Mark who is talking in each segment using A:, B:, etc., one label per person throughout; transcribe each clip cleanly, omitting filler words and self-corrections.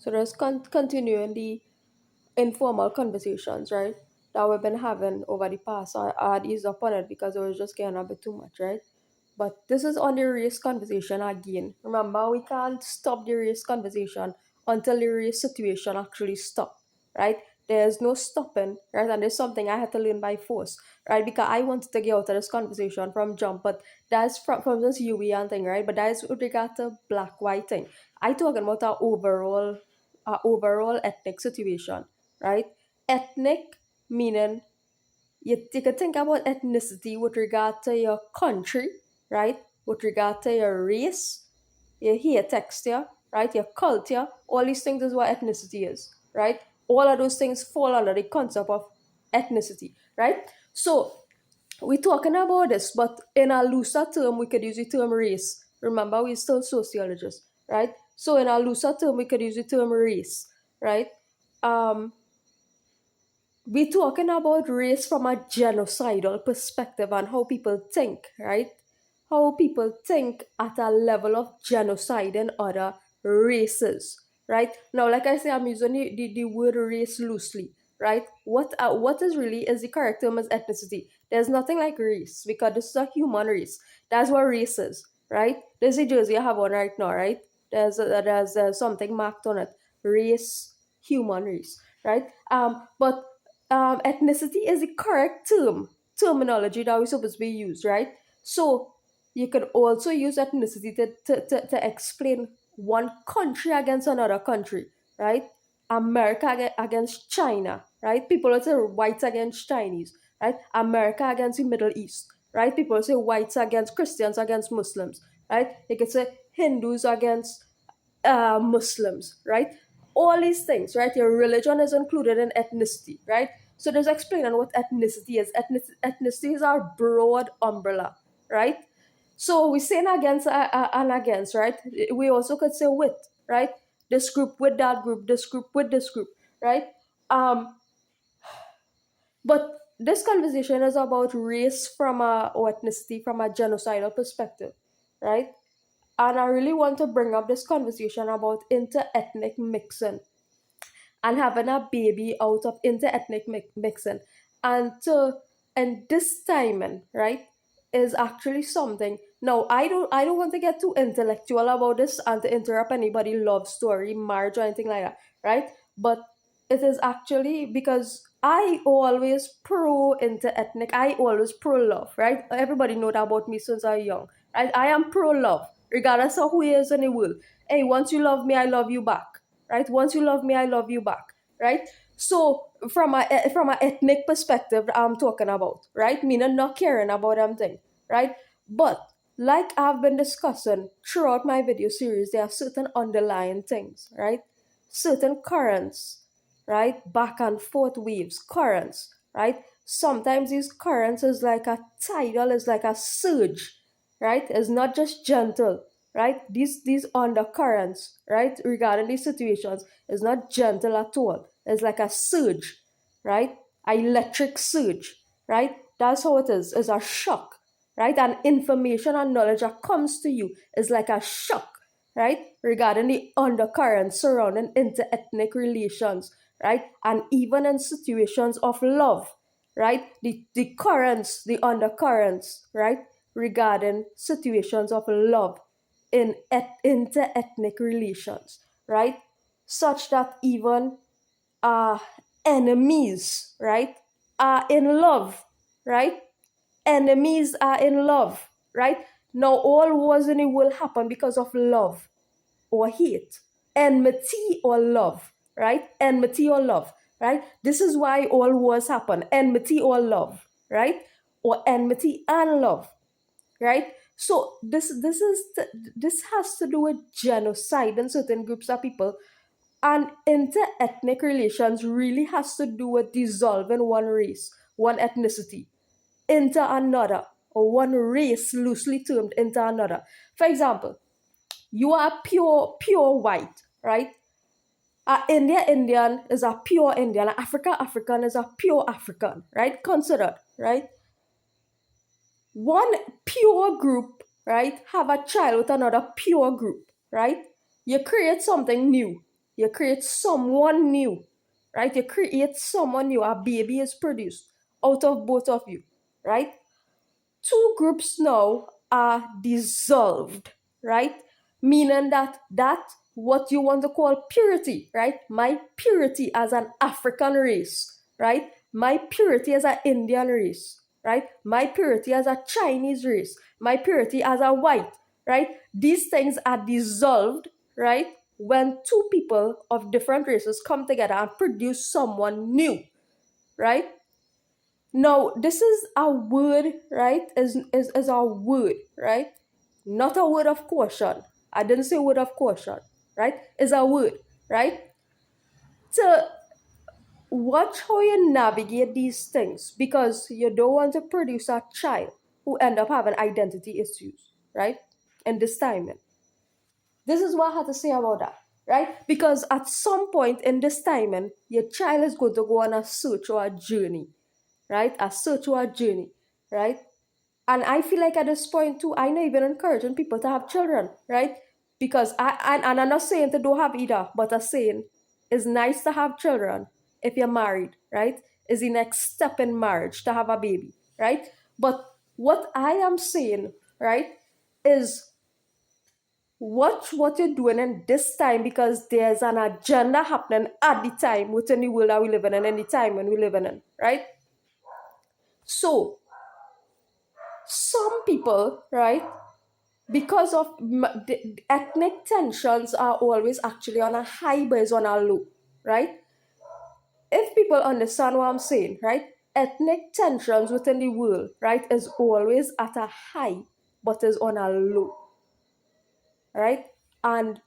A: So just continuing the informal conversations, right? That we've been having over the past. I had eased up on it because it was just getting a bit too much, right? But this is on the race conversation again. Remember, we can't stop the race conversation until the race situation actually stop, right? There's no stopping, right? And there's something I had to learn by force, right? Because I wanted to get out of this conversation from jump, but that's from this UAN thing, right? But that is with regard to black white thing. I talking about our overall ethnic situation, right? Ethnic meaning you could think about ethnicity with regard to your country, right? With regard to your race, your hair texture, right? Your culture, all these things is what ethnicity is, right? All of those things fall under the concept of ethnicity, right? So we're talking about this, but in a looser term, we could use the term race. Remember, we're still sociologists, right? So in a looser term, we could use the term race, right? Um, we're talking about race from a genocidal perspective and how people think, right? How people think at a level of genocide in other races, right? Now, like I say, I'm using the word race loosely, right? What is really is the correct term is ethnicity. There's nothing like race because this is a human race. That's what race is, right? There's a jersey I have on right now, right? There's something marked on it. Race, human race, right? But ethnicity is the correct terminology that we're supposed to be used, right? So you could also use ethnicity to explain one country against another country, right? America against China, right? People would say whites against Chinese, right? America against the Middle East, right? People would say whites against Christians against Muslims, right? You could say Hindus against Muslims, right? All these things, right? Your religion is included in ethnicity, right? So there's explaining what ethnicity is. Ethnicity is our broad umbrella, right? So we saying against and against, right? We also could say with, right? This group with that group, this group with this group, right? Um, but this conversation is about race or ethnicity from a genocidal perspective, right? And I really want to bring up this conversation about inter-ethnic mixing and having a baby out of inter-ethnic mixing. And this timing, right, is actually something. Now, I don't want to get too intellectual about this and to interrupt anybody love story, marriage or anything like that, right? But it is actually because I always pro inter-ethnic, I always pro love, right? Everybody know that about me since I'm young, right? I am pro love, regardless of who is in the world. Hey, once you love me, I love you back, right? Once you love me, I love you back, right? So from a ethnic perspective, I'm talking about, right? Meaning not caring about them thing, right? But like I've been discussing throughout my video series, there are certain underlying things, right? Certain currents, right? Back and forth waves, currents, right? Sometimes these currents is like a tidal, is like a surge, right? It's not just gentle, right? These undercurrents, right, regarding these situations is not gentle at all. It's like a surge, right? An electric surge, right? That's how it is. It's a shock, right? And information and knowledge that comes to you is like a shock, right? Regarding the undercurrents surrounding inter-ethnic relations, right? And even in situations of love, right? The currents, the undercurrents, right? Regarding situations of love in inter-ethnic relations, right? Such that even uh, enemies, right, are in love, right? Enemies are in love, right? Now, all wars in the world happen because of love or hate, enmity or love, right? Enmity or love, right? This is why all wars happen, enmity or love, right? Or enmity and love, right? So this has to do with genocide in certain groups of people, and inter-ethnic relations really has to do with dissolving one race, one ethnicity into another, or one race loosely termed into another. For example, you are pure white, right? Indian is a pure Indian. African is a pure African, right? Considered, right? One pure group, right, have a child with another pure group, right? You create something new, You create someone new, right? You create someone new. A baby is produced out of both of you, right? Two groups now are dissolved, right? Meaning that what you want to call purity, right? My purity as an African race, right? My purity as an Indian race, right? My purity as a Chinese race, my purity as a white, right? These things are dissolved, right? When two people of different races come together and produce someone new, right? Now, this is a word, right? Is a word, right? Not a word of caution. I didn't say word of caution, right? Is a word, right? To watch how you navigate these things because you don't want to produce a child who end up having identity issues, right? And this timing. This is what I have to say about that, right? Because at some point in this timing, your child is going to go on a search or a journey, right? A search or a journey, right? And I feel like at this point too, I'm not even encouraging people to have children, right? Because and I'm not saying to don't have either, but I'm saying it's nice to have children if you're married, right? Is the next step in marriage to have a baby, right? But what I am saying, right, is watch what you're doing in this time because there's an agenda happening at the time within the world that we live in and the time when we live in, right? So some people, right, because of the ethnic tensions are always actually on a high but is on a low, right? If people understand what I'm saying, right? Ethnic tensions within the world, right, is always at a high but is on a low, right? And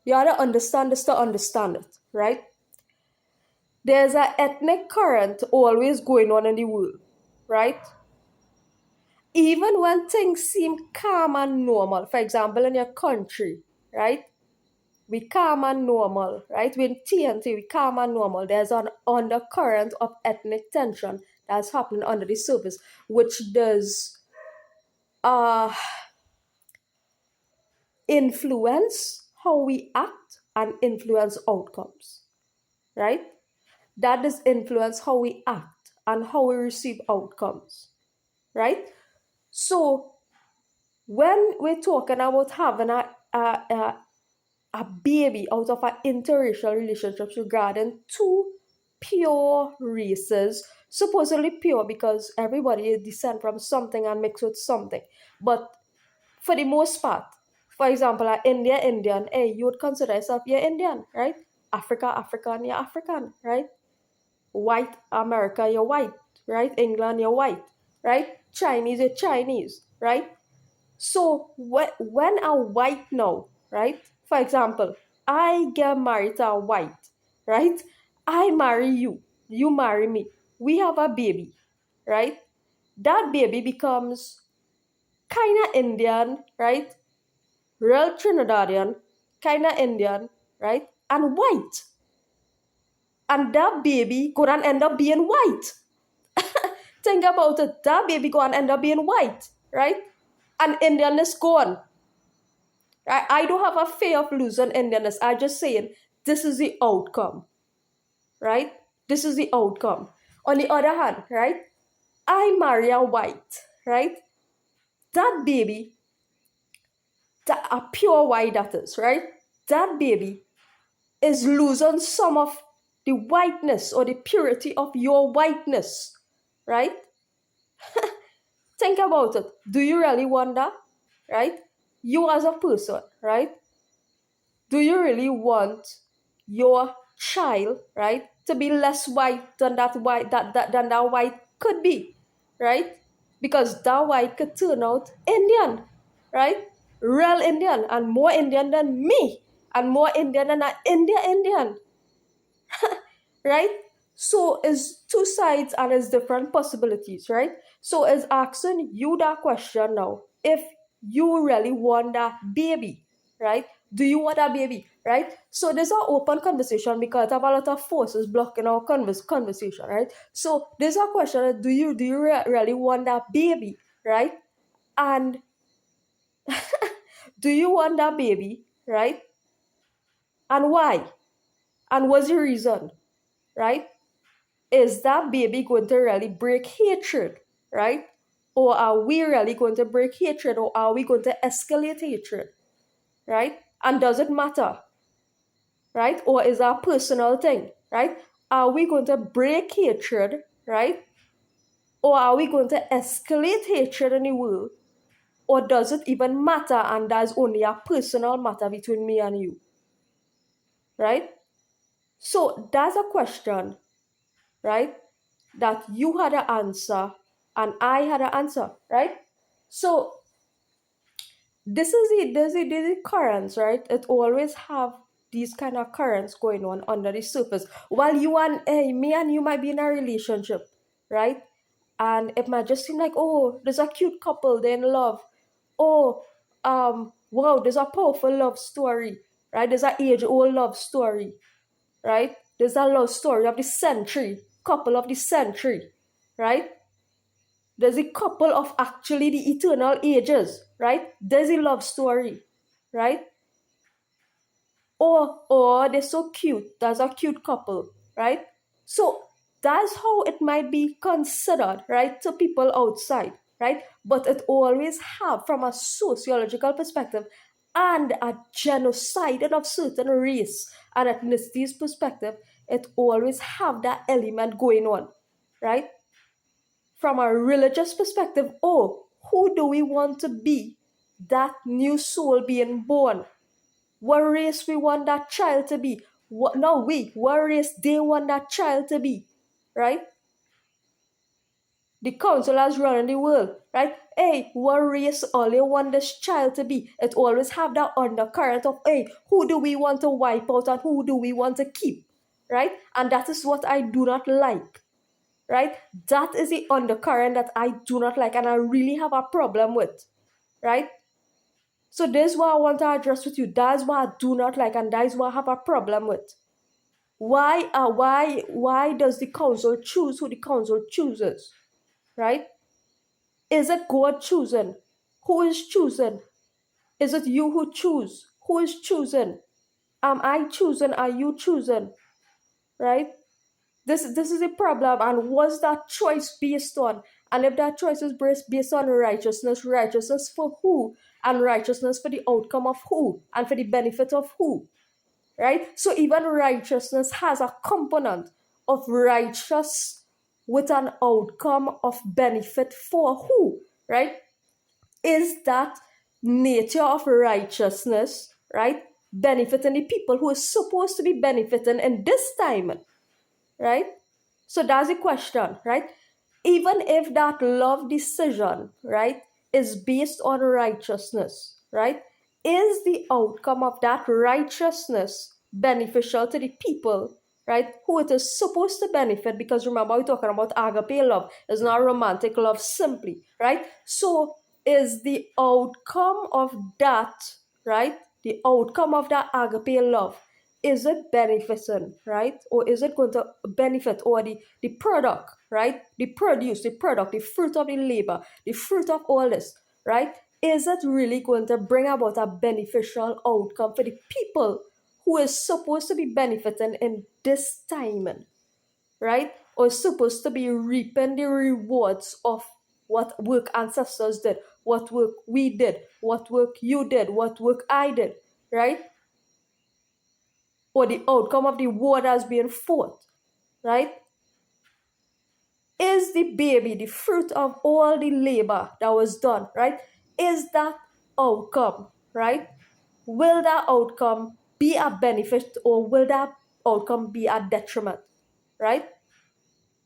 A: you gotta understand this to understand it, right? There's an ethnic current always going on in the world, right? Even when things seem calm and normal, for example, in your country, right? We calm and normal, right? With TNT, we calm and normal. There's an undercurrent of ethnic tension that's happening under the surface, which does uh, influence how we act and influence outcomes, right? That does influence how we act and how we receive outcomes, right? So when we're talking about having a baby out of an interracial relationships regarding two pure races, supposedly pure because everybody is descend from something and mixed with something. But for the most part, for example, India, Indian, hey, you would consider yourself you're Indian, right? Africa, African, you're African, right? White America, you're white, right? England, you're white, right? Chinese, you're Chinese, right? So when a white now, right? For example, I get married to a white, right? I marry you, you marry me. We have a baby, right? That baby becomes kind of Indian, right? Real Trinidadian, kind of Indian, right? And white. And that baby gonna end up being white. Think about it. That baby gonna end up being white, right? And Indian is gone. I don't have a fear of losing Indianness. I just saying this is the outcome, right? This is the outcome. On the other hand, right? I marry a white, right? That baby, that a pure white that is, right? That baby is losing some of the whiteness or the purity of your whiteness, right? Think about it. Do you really want that, right? You as a person, right? Do you really want your child, right, to be less white than that white than that white could be, right? Because that white could turn out Indian, right? Real Indian and more Indian than me and more Indian than an Indian, right? So it's two sides and it's different possibilities, right? So it's asking you that question now. If you really want that baby, right? Do you want that baby, right? So there's an open conversation because I have a lot of forces blocking our conversation, right? So there's a question: Do you really want that baby, right? And do you want that baby, right? And why? And what's the reason, right? Is that baby going to really break hatred, right? Or are we really going to break hatred, or are we going to escalate hatred, right? And does it matter, right? Or is that a personal thing, right? Are we going to break hatred, right? Or are we going to escalate hatred in the world? Or does it even matter and that's only a personal matter between me and you, right? So that's a question, right? That you had an answer and I had an answer, right? So this is the currents, right? It always have these kind of currents going on under the surface. While me and you might be in a relationship, right? And it might just seem like, oh, there's a cute couple, they're in love. Oh, wow, there's a powerful love story, right? There's an age-old love story, right? There's a love story of the century, couple of the century, right? There's a couple of actually the eternal ages, right? There's a love story, right? Or they're so cute. That's a cute couple, right? So that's how it might be considered, right, to people outside, right? But it always have, from a sociological perspective and a genocidal of certain race and ethnicities perspective, it always have that element going on, right? From a religious perspective, oh, who do we want to be that new soul being born? What race we want that child to be? What race they want that child to be, right? The counselors running the world, right? Hey, what race all you want this child to be? It always have that undercurrent of, hey, who do we want to wipe out and who do we want to keep, right? And that is what I do not like, right? That is the undercurrent that I do not like and I really have a problem with, right? So this is what I want to address with you. That's what I do not like and that is what I have a problem with. Why does the council choose who the council chooses, right? Is it God choosing? Who is choosing? Is it you who choose? Who is choosing? Am I choosing? Are you choosing? Right? This is a problem. And what's that choice based on? And if that choice is based on righteousness, righteousness for who? And righteousness for the outcome of who? And for the benefit of who? Right? So even righteousness has a component of righteous with an outcome of benefit for who? Right? Is that nature of righteousness, right? Benefiting the people who are supposed to be benefiting in this time, right? So that's the question, right? Even if that love decision, right, is based on righteousness, right? Is the outcome of that righteousness beneficial to the people, right, who it is supposed to benefit? Because remember, we're talking about agape love. It's not romantic love simply, right? So is the outcome of that, right? The outcome of that agape love, is it beneficent, right? Or is it going to benefit, or the product, right? The produce, the product, the fruit of the labor, the fruit of all this, right? Is it really going to bring about a beneficial outcome for the people who is supposed to be benefiting in this time, right? Or supposed to be reaping the rewards of what work ancestors did, what work we did, what work you did, what work I did, right? Or the outcome of the war that's being fought, right? Is the baby the fruit of all the labor that was done, right? Is that outcome, right? Will that outcome be a benefit or will that outcome be a detriment, right?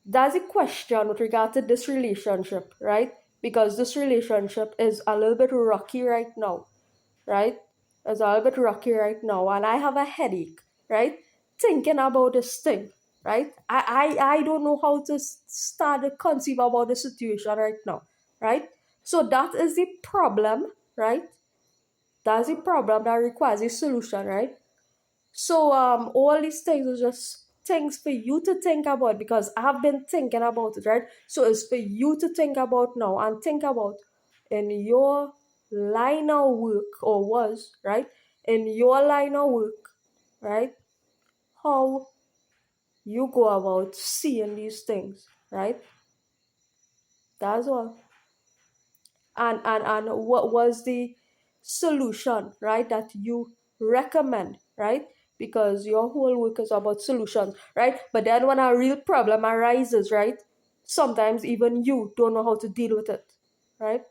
A: That's a question with regard to this relationship, right? Because this relationship is a little bit rocky right now, right? It's a little bit rocky right now, and I have a headache, right? Thinking about this thing, right? I don't know how to start to conceive about the situation right now, right? So that is the problem, right? That's the problem that requires a solution, right? So all these things are just things for you to think about because I've been thinking about it, right? So it's for you to think about now and think about in your line of work or was, right? In your line of work, right? how you go about seeing these things, right? That's all. And what was the solution, right, that you recommend, right? Because your whole work is about solutions, right? But then when a real problem arises, right, sometimes even you don't know how to deal with it, right?